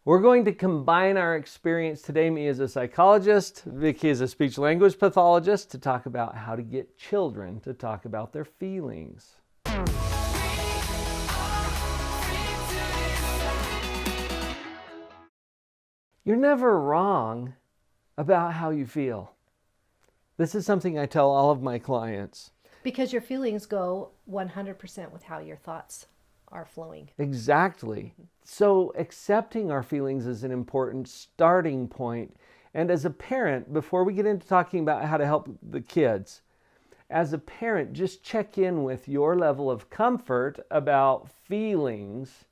We're going to combine our experience today, me as a psychologist, Vicki as a speech language pathologist, to talk about how to get children to talk about their feelings. You're never wrong about how you feel. This is something I tell all of my clients. Because your feelings go 100% with how your thoughts are flowing. Exactly. So accepting our feelings is an important starting point. And as a parent, before we get into talking about how to help the kids, as a parent, just check in with your level of comfort about feelings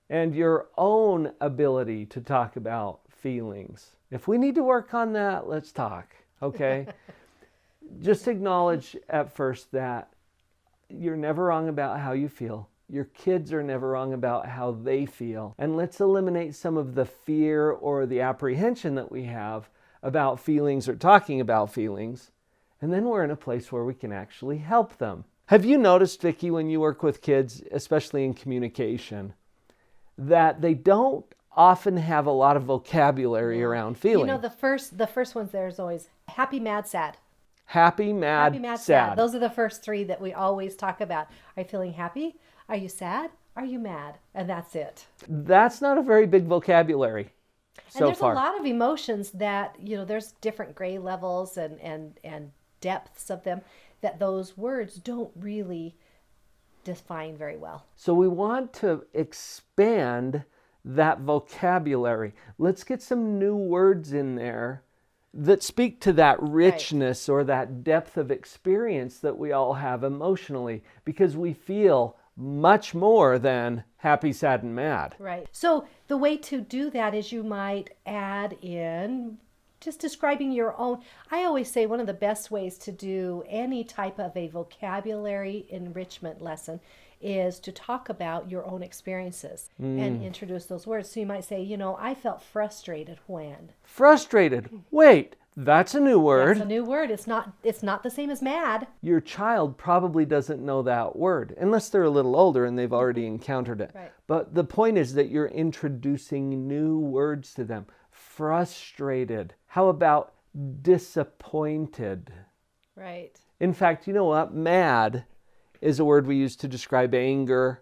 and your own ability to talk about feelings. If we need to work on that, let's talk, okay? Just acknowledge at first that you're never wrong about how you feel. Your kids are never wrong about how they feel. And let's eliminate some of the fear or the apprehension that we have about feelings or talking about feelings. And then we're in a place where we can actually help them. Have you noticed, Vicki, when you work with kids, especially in communication, that they don't often have a lot of vocabulary around feeling? You know, the first ones there is always happy, mad, sad. Happy, mad, sad. Those are the first three that we always talk about. Are you feeling happy? Are you sad? Are you mad? And that's it. That's not a very big vocabulary so And there's far. a lot of emotions that, you know, there's different grade levels and depths of them that those words don't really define very well. So we want to expand that vocabulary. Let's get some new words in there that speak to that richness or that depth of experience that we all have emotionally, because we feel much more than happy, sad, and mad. Right. So the way to do that is you might add in just describing your own. I always say one of the best ways to do any type of a vocabulary enrichment lesson is to talk about your own experiences and introduce those words. So you might say, you know, I felt frustrated when. Frustrated. Wait, that's a new word. That's a new word. It's not the same as mad. Your child probably doesn't know that word, unless they're a little older and they've already encountered it. Right. But the point is that you're introducing new words to them. Frustrated. How about disappointed? Right. In fact, you know what? Mad is a word we use to describe anger,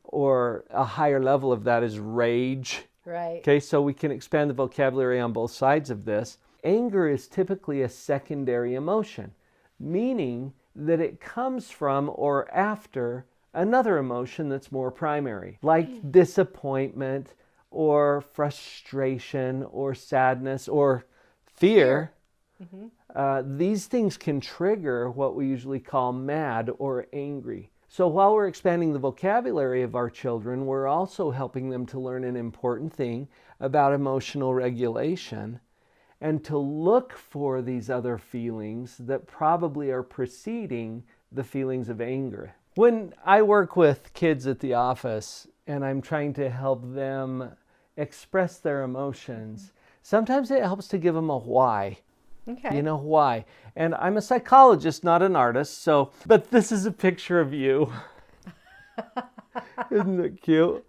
or a higher level of that is rage. Right. Okay, so we can expand the vocabulary on both sides of this. Anger is typically a secondary emotion, meaning that it comes from or after another emotion that's more primary, like disappointment or frustration or sadness or fear. These things can trigger what we usually call mad or angry. So while we're expanding the vocabulary of our children, we're also helping them to learn an important thing about emotional regulation and to look for these other feelings that probably are preceding the feelings of anger. When I work with kids at the office and I'm trying to help them express their emotions, sometimes it helps to give them a why. Okay. You know why? And I'm a psychologist, not an artist, but this is a picture of you. Isn't it cute?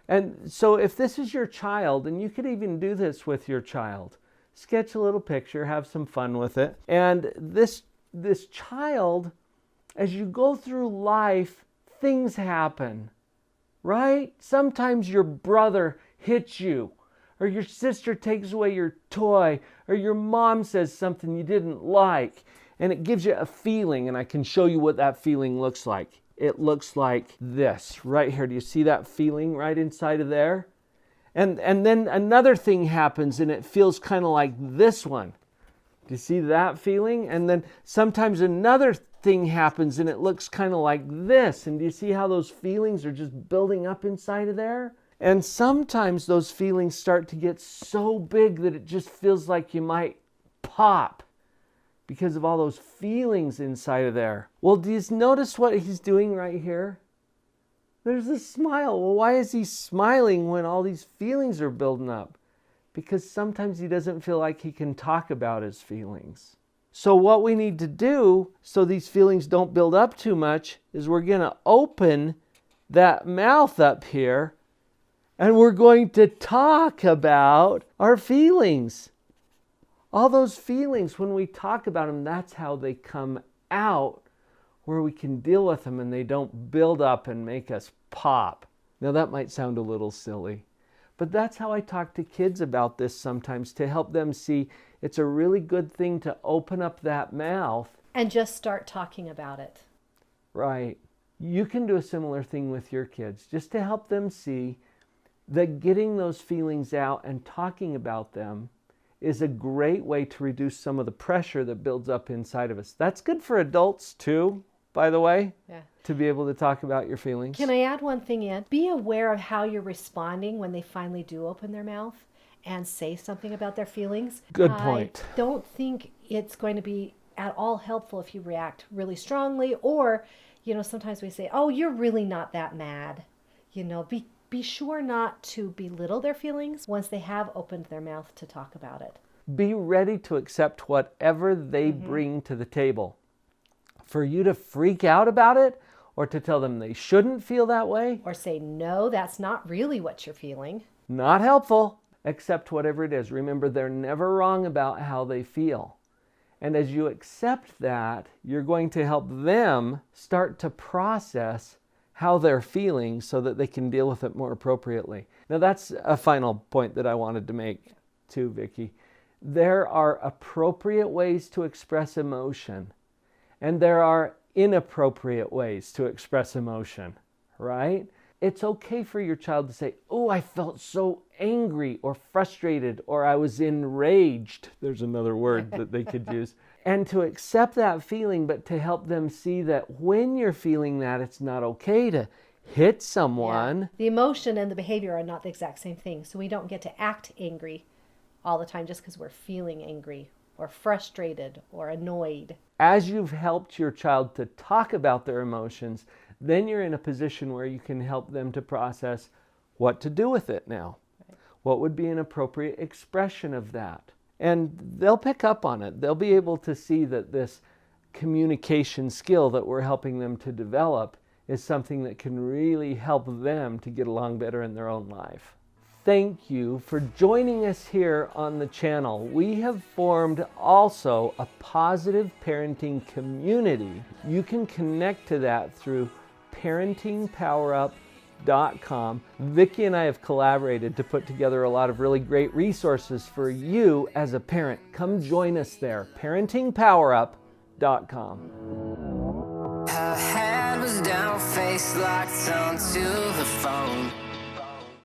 And so if this is your child, and you could even do this with your child, sketch a little picture, have some fun with it. And this child, as you go through life, things happen, right? Sometimes your brother hits you, or your sister takes away your toy, or your mom says something you didn't like, and it gives you a feeling, and I can show you what that feeling looks like. It looks like this right here. Do you see that feeling right inside of there? And then another thing happens, and it feels kind of like this one. Do you see that feeling? And then sometimes another thing happens, and it looks kind of like this. And do you see how those feelings are just building up inside of there? And sometimes those feelings start to get so big that it just feels like you might pop because of all those feelings inside of there. Well, do you notice what he's doing right here? There's a smile. Well, why is he smiling when all these feelings are building up? Because sometimes he doesn't feel like he can talk about his feelings. So what we need to do so these feelings don't build up too much is we're going to open that mouth up here And we're going to talk about our feelings. All those feelings, when we talk about them, that's how they come out, where we can deal with them and they don't build up and make us pop. Now that might sound a little silly, but that's how I talk to kids about this sometimes, to help them see it's a really good thing to open up that mouth. And just start talking about it. Right. You can do a similar thing with your kids, just to help them see that getting those feelings out and talking about them is a great way to reduce some of the pressure that builds up inside of us. That's good for adults too, by the way, to be able to talk about your feelings. Can I add one thing in? Be aware of how you're responding when they finally do open their mouth and say something about their feelings. Good point. I don't think it's going to be at all helpful if you react really strongly, or, sometimes we say, oh, you're really not that mad. Be sure not to belittle their feelings once they have opened their mouth to talk about it. Be ready to accept whatever they bring to the table. For you to freak out about it, or to tell them they shouldn't feel that way, or say, no, that's not really what you're feeling. Not helpful. Accept whatever it is. Remember, they're never wrong about how they feel. And as you accept that, you're going to help them start to process how they're feeling so that they can deal with it more appropriately. Now that's a final point that I wanted to make too, Vicki. There are appropriate ways to express emotion, and there are inappropriate ways to express emotion, right? It's okay for your child to say, oh, I felt so angry or frustrated, or I was enraged. There's another word that they could use. And to accept that feeling, but to help them see that when you're feeling that, it's not okay to hit someone. Yeah. The emotion and the behavior are not the exact same thing. So we don't get to act angry all the time just because we're feeling angry or frustrated or annoyed. As you've helped your child to talk about their emotions, then you're in a position where you can help them to process what to do with it now. Right. What would be an appropriate expression of that? And they'll pick up on it. They'll be able to see that this communication skill that we're helping them to develop is something that can really help them to get along better in their own life. Thank you for joining us here on the channel. We have formed also a positive parenting community. You can connect to that through parentingpowerup.com. Vicki and I have collaborated to put together a lot of really great resources for you as a parent. Come join us there, parentingpowerup.com. Her head was down, face locked onto the phone.